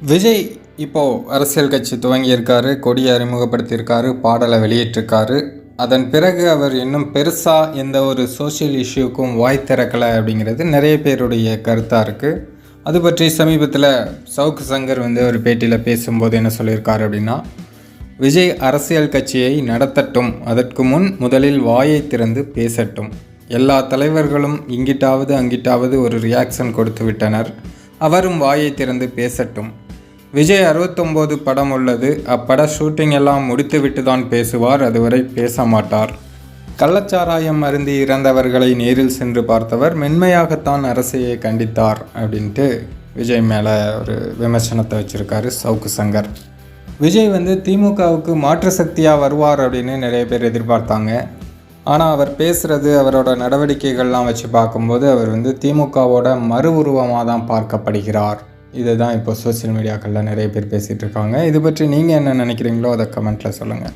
விஜய் இப்போது அரசியல் கட்சி துவங்கியிருக்காரு, கொடியை அறிமுகப்படுத்தியிருக்காரு, பாடலை வெளியிட்டிருக்காரு. அதன் பிறகு அவர் இன்னும் பெருசாக எந்த ஒரு சோஷியல் இஷ்யூக்கும் வாய் திறக்கலை அப்படிங்கிறது நிறைய பேருடைய கருத்தாக இருக்குது. அது பற்றி சமீபத்தில் சவுக்கு சங்கர் ஒரு பேட்டியில் பேசும்போது என்ன சொல்லியிருக்காரு அப்படின்னா, விஜய் அரசியல் கட்சியை நடத்தட்டும், அதற்கு முன் முதலில் வாயை திறந்து பேசட்டும். எல்லா தலைவர்களும் இங்கிட்டாவது அங்கிட்டாவது ஒரு ரியாக்ஷன் கொடுத்து விட்டனர், அவரும் வாயை திறந்து பேசட்டும். விஜய் 69 படம் உள்ளது, அப்பட ஷூட்டிங் எல்லாம் முடித்துவிட்டு தான் பேசுவார், அதுவரை பேச மாட்டார். கள்ளச்சாராயம் அருந்தி இறந்தவர்களை நேரில் சென்று பார்த்தவர், மென்மையாகத்தான் அரசையை கண்டித்தார் அப்படின்ட்டு விஜய் மேலே ஒரு விமர்சனத்தை வச்சுருக்காரு சவுக்கு சங்கர். விஜய் திமுகவுக்கு மாற்று சக்தியாக வருவார் அப்படின்னு நிறைய பேர் எதிர்பார்த்தாங்க. ஆனால் அவர் பேசுகிறது, அவரோட நடவடிக்கைகள்லாம் வச்சு பார்க்கும்போது அவர் திமுகவோட மறு உருவமாக தான் பார்க்கப்படுகிறார். இதை தான் இப்போ சோஷியல் மீடியாக்களில் நிறைய பேர் பேசிகிட்டு இருக்காங்க. இது பற்றி நீங்கள் என்ன நினைக்கிறீங்களோ அதை கமெண்ட்டில் சொல்லுங்கள்.